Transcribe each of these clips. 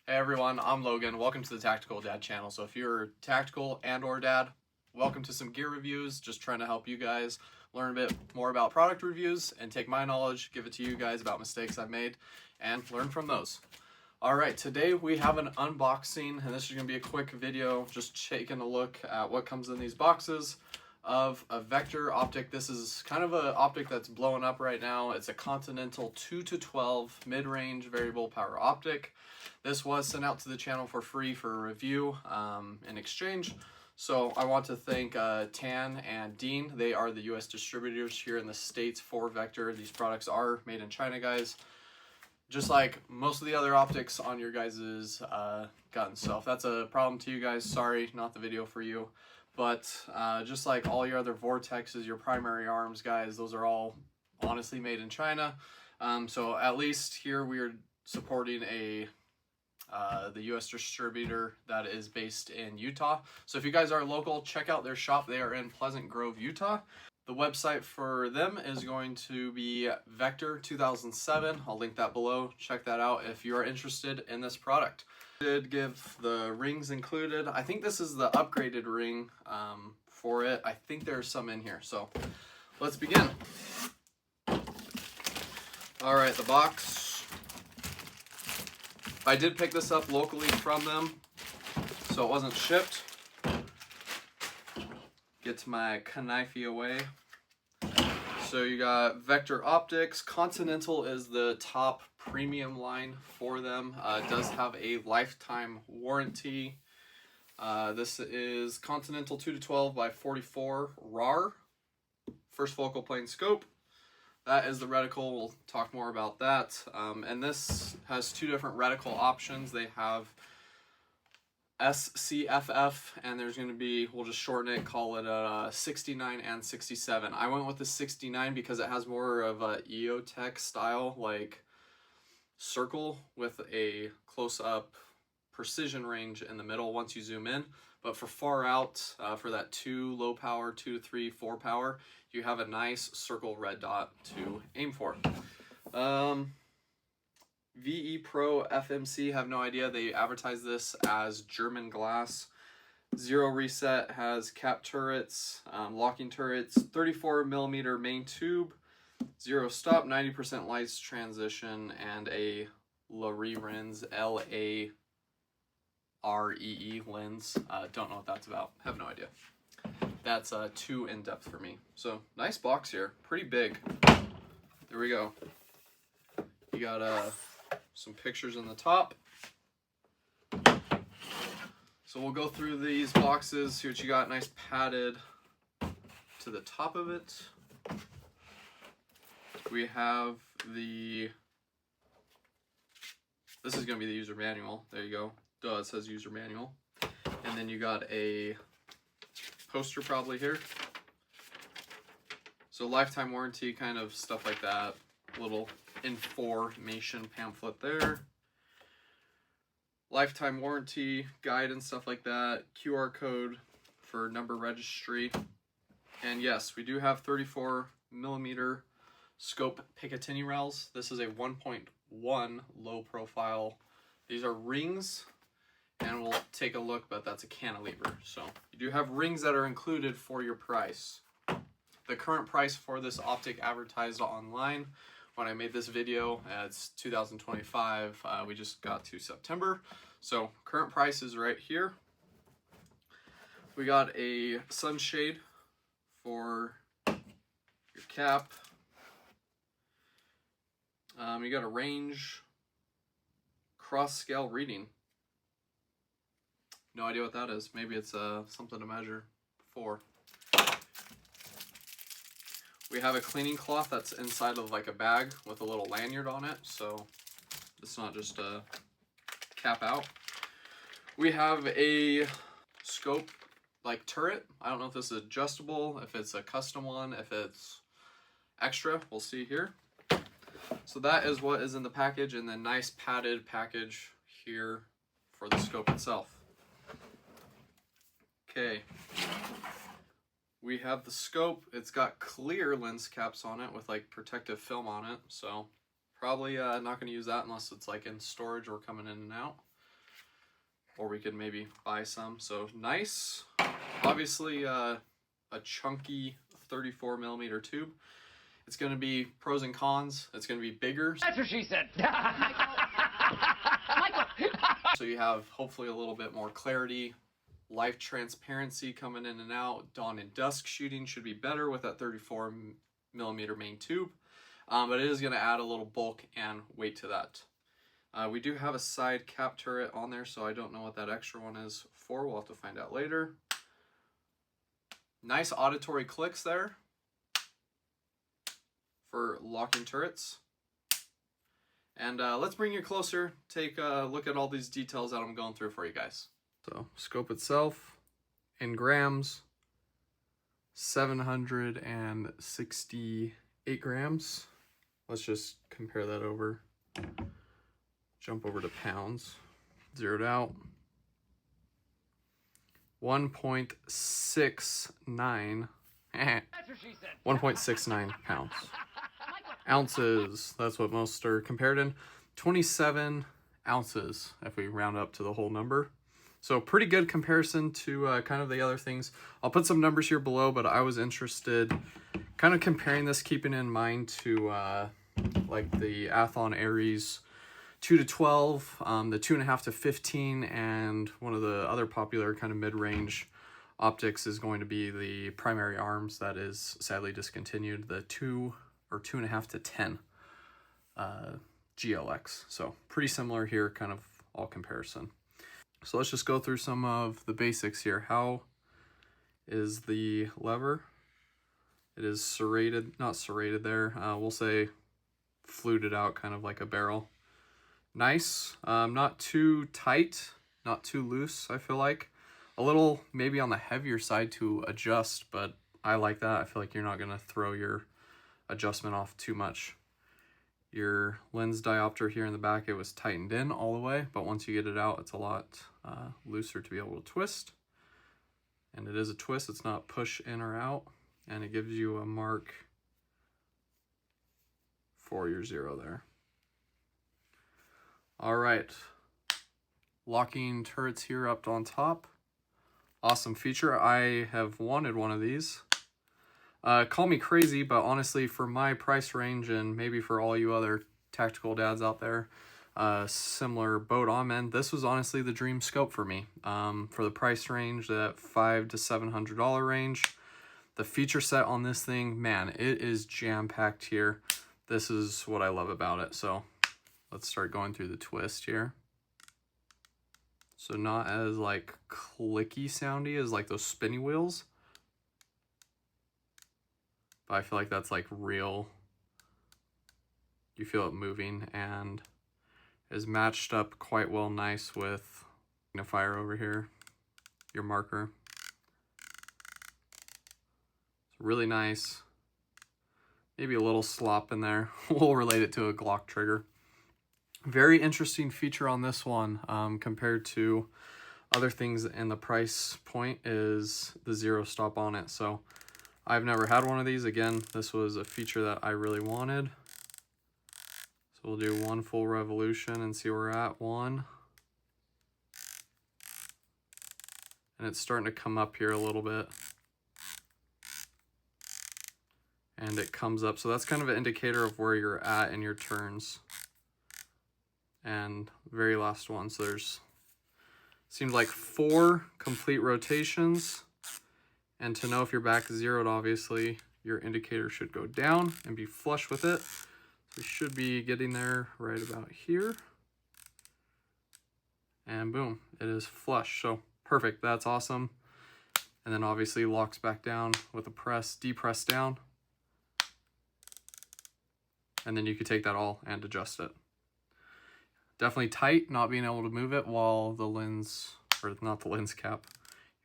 Hey everyone, I'm Logan. Welcome to the Tactical Dad channel. So if you're tactical and or dad, welcome to some gear reviews. Just trying to help you guys learn a bit more about product reviews and take my knowledge, give it to you guys about mistakes I've made and learn from those. Alright, today we have an unboxing and this is going to be a quick video just taking a look at what comes in these boxes of a vector optic. This is kind of an optic that's blowing up right now. It's a Continental 2-12 mid-range variable power optic. This was sent out to the channel for free for a review in exchange. So I want to thank Tan and Dean. They are the US distributors here in the States for Vector. These products are made in China, guys. Just like most of the other optics on your guys' gun. So if that's a problem to you guys, sorry, not the video for you. But just like all your other Vortexes, your primary arms, guys, those are all honestly made in China. So at least here we are supporting the US distributor that is based in Utah. So if you guys are local, check out their shop. They are in Pleasant Grove, Utah. The website for them is going to be Vector 2007. I'll link that below. Check that out if you are interested in this product. I did give the rings included. I think this is the upgraded ring for it. I think there's some in here. So let's begin. All right, the box. I did pick this up locally from them, so it wasn't shipped. Get my knife away. So you got Vectoroptics. Continental is the top premium line for them. It does have a lifetime warranty. This is Continental 2-12 by 44 RAR. First focal plane scope. That is the reticle. We'll talk more about that. And this has two different reticle options. They have SCFF, and there's going to be, we'll just shorten it, call it a 69 and 67. I went with the 69 because it has more of a EOTech style, like circle with a close-up precision range in the middle once you zoom in. But for far out, for that 2 low power, 2 to 3, 4 power, you have a nice circle red dot to aim for. VE Pro FMC, have no idea. They advertise this as German glass. Zero reset, has cap turrets, locking turrets, 34mm main tube, zero stop, 90% lights transition, and a Laree L-A-R-E-E lens. Don't know what that's about. Have no idea. That's too in-depth for me. So nice box here, pretty big. There we go. You got some pictures in the top. So we'll go through these boxes, see what you got. Nice padded to the top of it. We have this is going to be the user manual. There you go. Duh, it says user manual. And then you got a poster probably here. So lifetime warranty, kind of stuff like that. Little information pamphlet there. Lifetime warranty guide and stuff like that. QR code for number registry. And yes, we do have 34mm scope Picatinny rails. This is a 1.1 low profile. These are rings, and we'll take a look, but that's a cantilever. So you do have rings that are included for your price. The current price for this optic advertised online when I made this video, it's 2025. We just got to September. So current price is right here. We got a sunshade for your cap. You got a range cross scale reading. No idea what that is. Maybe it's something to measure for. We have a cleaning cloth that's inside of like a bag with a little lanyard on it, so it's not just a cap out. We have a scope like turret. I don't know if this is adjustable, if it's a custom one, if it's extra. We'll see here. So that is what is in the package, and then nice padded package here for the scope itself. Okay. We have the scope. It's got clear lens caps on it with like protective film on it, so probably not going to use that unless it's like in storage or coming in and out. or we could maybe buy some. So nice, obviously a chunky 34 millimeter tube. It's going to be pros and cons. It's going to be bigger. That's what she said. So you have hopefully a little bit more clarity, life transparency coming in and out. Dawn and dusk shooting should be better with that 34 millimeter main tube, but it is going to add a little bulk and weight to that. We do have a side cap turret on there, so I don't know what that extra one is for. We'll have to find out later. Nice auditory clicks there for locking turrets. And let's bring you closer, take a look at all these details that I'm going through for you guys. So scope itself in grams, 768 grams. Let's just compare that over. Jump over to pounds, zeroed out. 1.69 1.69 pounds. Ounces, that's what most are compared in. 27 ounces if we round up to the whole number. So pretty good comparison to kind of the other things. I'll put some numbers here below, but I was interested kind of comparing this, keeping in mind to like the Athon Ares 2-12, the 2.5-15, and one of the other popular kind of mid-range optics is going to be the primary arms that is sadly discontinued, the 2 or 2.5-10 GLX. So pretty similar here, kind of all comparison. So let's just go through some of the basics here. How is the lever? It is serrated, not serrated there. We'll say fluted out, kind of like a barrel. Nice, not too tight, not too loose, I feel like. A little maybe on the heavier side to adjust, but I like that. I feel like you're not gonna throw your adjustment off too much. Your lens diopter here in the back, it was tightened in all the way, but once you get it out, it's a lot looser to be able to twist. And it is a twist, it's not push in or out, and it gives you a mark for your 0 there. All right, locking turrets here up on top. Awesome feature. I have wanted one of these. Call me crazy, but honestly, for my price range and maybe for all you other tactical dads out there, similar boat I'm in, this was honestly the dream scope for me. For the price range, that $500 to $700 range, the feature set on this thing, man, it is jam-packed here. This is what I love about it. So let's start going through the twist here. So not as like clicky soundy as like those spinny wheels, but I feel like that's like real. You feel it moving and is matched up quite well nice with magnifier over here, your marker. It's really nice. Maybe a little slop in there. We'll relate it to a Glock trigger. Very interesting feature on this one compared to other things, and the price point is the 0 stop on it. So I've never had one of these. Again, this was a feature that I really wanted. So we'll do one full revolution and see where we're at. One. And it's starting to come up here a little bit. And it comes up. So that's kind of an indicator of where you're at in your turns. And very last one. So there's, seemed like 4 complete rotations. And to know if your back is zeroed, obviously, your indicator should go down and be flush with it. So we should be getting there right about here. And boom, it is flush. So perfect, that's awesome. And then obviously locks back down with a press, depress down. And then you could take that all and adjust it. Definitely tight, not being able to move it while the lens, or not the lens cap,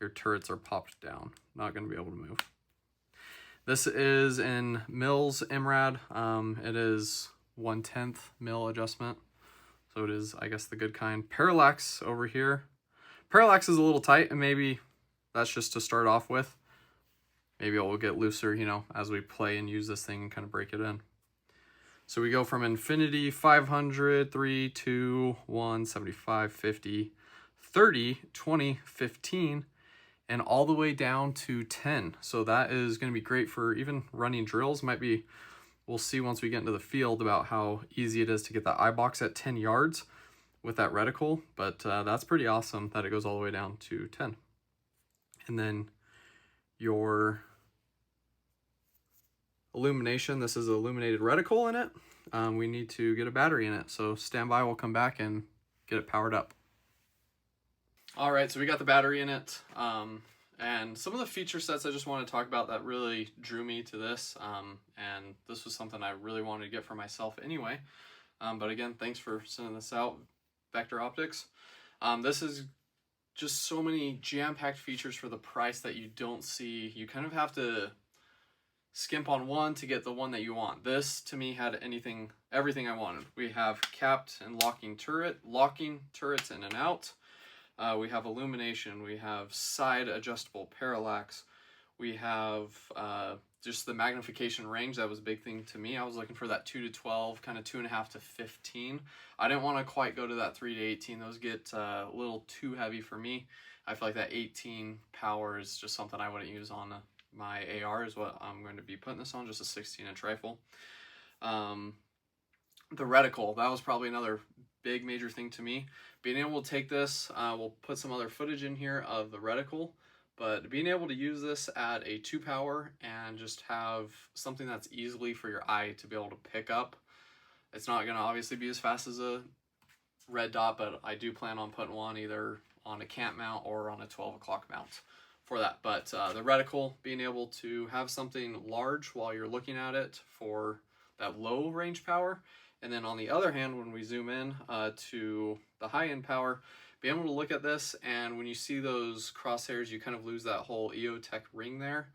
your turrets are popped down. Not going to be able to move. This is in mils MRAD. It is 1/10 mil adjustment. So it is, I guess, the good kind. Parallax over here. Parallax is a little tight, and maybe that's just to start off with. Maybe it will get looser, you know, as we play and use this thing and kind of break it in. So we go from infinity, 500, 3, 2, 1, 75, 50, 30, 20, 15, and all the way down to 10. So that is going to be great for even running drills. Might be, we'll see once we get into the field about how easy it is to get that eye box at 10 yards with that reticle, but that's pretty awesome that it goes all the way down to 10. And then your illumination, this is an illuminated reticle in it. We need to get a battery in it, so stand by, we'll come back and get it powered up. All right, so we got the battery in it, and some of the feature sets I just want to talk about that really drew me to this, and this was something I really wanted to get for myself anyway, but again, thanks for sending this out, Vectoroptics. This is just so many jam-packed features for the price that you don't see. You kind of have to skimp on one to get the one that you want. This, to me, had everything I wanted. We have capped and locking turrets in and out. We have illumination, we have side adjustable parallax, we have just the magnification range. That was a big thing to me. I was looking for that 2 to 12, kind of 2.5 to 15. I didn't want to quite go to that 3 to 18. Those get a little too heavy for me. I feel like that 18 power is just something I wouldn't use on my AR is what I'm going to be putting this on, just a 16-inch rifle. The reticle, that was probably another big major thing to me. Being able to take this, we'll put some other footage in here of the reticle, but being able to use this at a 2 power and just have something that's easily for your eye to be able to pick up. It's not going to obviously be as fast as a red dot, but I do plan on putting one either on a camp mount or on a 12 o'clock mount for that. But the reticle, being able to have something large while you're looking at it for that low range power. And then on the other hand, when we zoom in to the high end power, be able to look at this, and when you see those crosshairs, you kind of lose that whole EOTech ring there.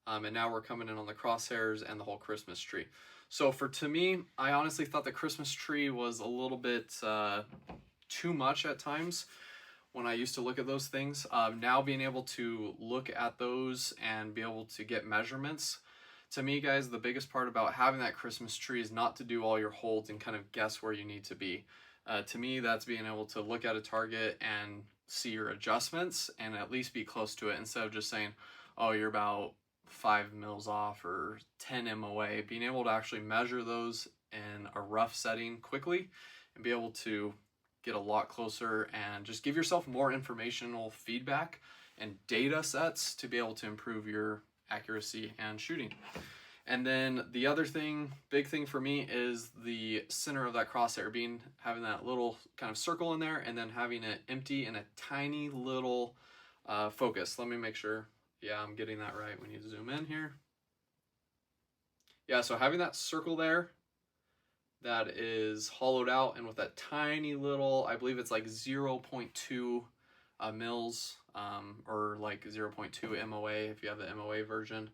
And now we're coming in on the crosshairs and the whole Christmas tree. So to me, I honestly thought the Christmas tree was a little bit too much at times when I used to look at those things. Now being able to look at those and be able to get measurements, to me, guys, the biggest part about having that Christmas tree is not to do all your holds and kind of guess where you need to be. To me, that's being able to look at a target and see your adjustments and at least be close to it, instead of just saying, oh, you're about 5 mils off or 10 MOA. Being able to actually measure those in a rough setting quickly and be able to get a lot closer and just give yourself more informational feedback and data sets to be able to improve your accuracy and shooting. And then the other thing, big thing for me, is the center of that crosshair, having that little kind of circle in there and then having it empty and a tiny little focus. Let me make sure, yeah, I'm getting that right. We need to zoom in here. Yeah, so having that circle there that is hollowed out and with that tiny little, I believe it's like 0.2 mils or like 0.2 MOA if you have the MOA version,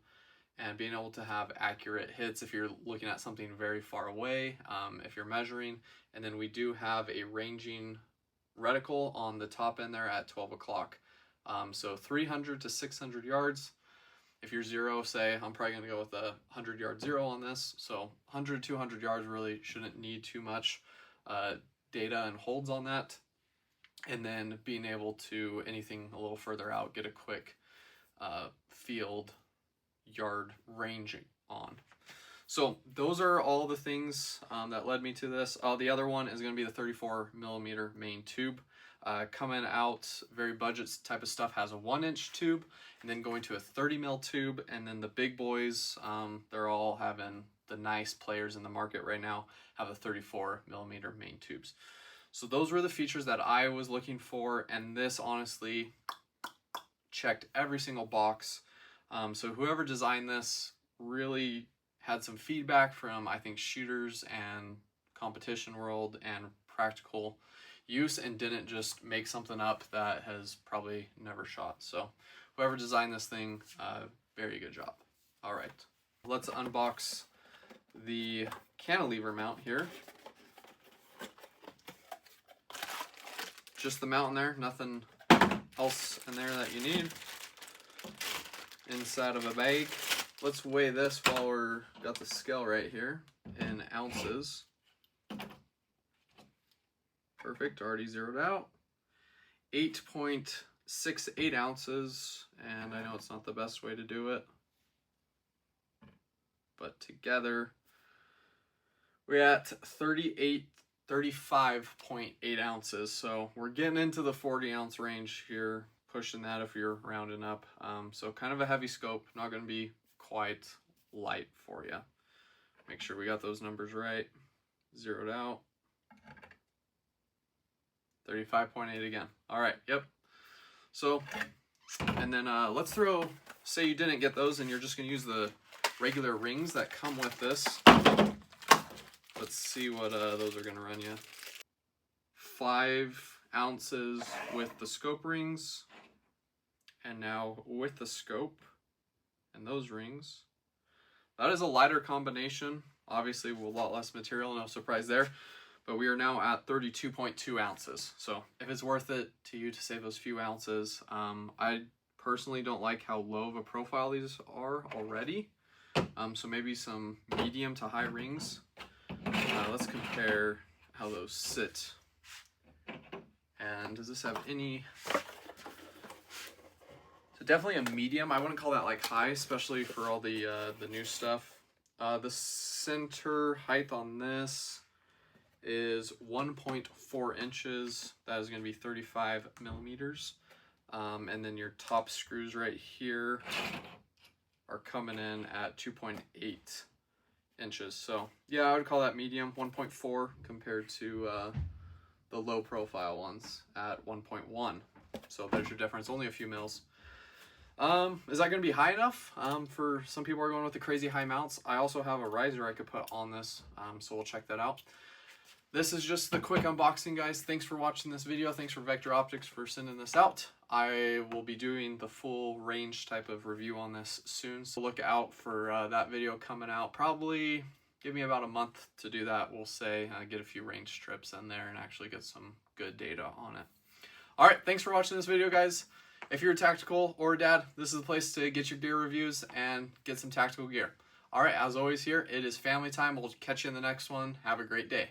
and being able to have accurate hits if you're looking at something very far away, if you're measuring. And then we do have a ranging reticle on the top end there at 12 o'clock. So 300 to 600 yards. If you're zero, say, I'm probably going to go with a 100-yard zero on this. So 100, 200 yards really shouldn't need too much data and holds on that. And then being able to, anything a little further out, get a quick field yard ranging on. So those are all the things that led me to this. The other one is going to be the 34 millimeter main tube. Coming out, very budget type of stuff, has a 1-inch tube, and then going to a 30 mil tube. And then the big boys, they're all having, the nice players in the market right now have a 34 millimeter main tubes. So those were the features that I was looking for, and this honestly checked every single box. So whoever designed this really had some feedback from, I think, shooters and competition world and practical use, and didn't just make something up that has probably never shot. So whoever designed this thing, very good job. All right, let's unbox the cantilever mount here. Just the mount in there, nothing else in there that you need. Inside of a bag. Let's weigh this while we're got the scale right here in ounces. Perfect, already zeroed out. 8.68 ounces, and I know it's not the best way to do it, but together we're at 35.8 ounces. So we're getting into the 40 ounce range here, pushing that if you're rounding up. So kind of a heavy scope, not going to be quite light for you. Make sure we got those numbers right. Zeroed out. 35.8 again. All right, yep. So, and then let's throw, say you didn't get those and you're just going to use the regular rings that come with this. Let's see what those are going to run you. 5 ounces with the scope rings, and now with the scope and those rings. That is a lighter combination, obviously with a lot less material, no surprise there. But we are now at 32.2 ounces. So if it's worth it to you to save those few ounces, I personally don't like how low of a profile these are already. So maybe some medium to high rings. Let's compare how those sit. And does this have any? So definitely a medium. I wouldn't call that like high, especially for all the new stuff. The center height on this is 1.4 inches. That is going to be 35 millimeters. And then your top screws right here are coming in at 2.8 inches. So yeah, I would call that medium, 1.4 compared to the low profile ones at 1.1. So there's your difference, only a few mils. Is that going to be high enough? For some people are going with the crazy high mounts. I also have a riser I could put on this, so we'll check that out. This is just the quick unboxing, guys. Thanks for watching this video. Thanks for Vectoroptics for sending this out. I will be doing the full range type of review on this soon, so look out for that video coming out. Probably give me about a month to do that, we'll say. Get a few range strips in there and actually get some good data on it. All right, thanks for watching this video, guys. If you're a tactical or a dad, this is the place to get your gear reviews and get some tactical gear. All right, as always here, it is family time. We'll catch you in the next one. Have a great day.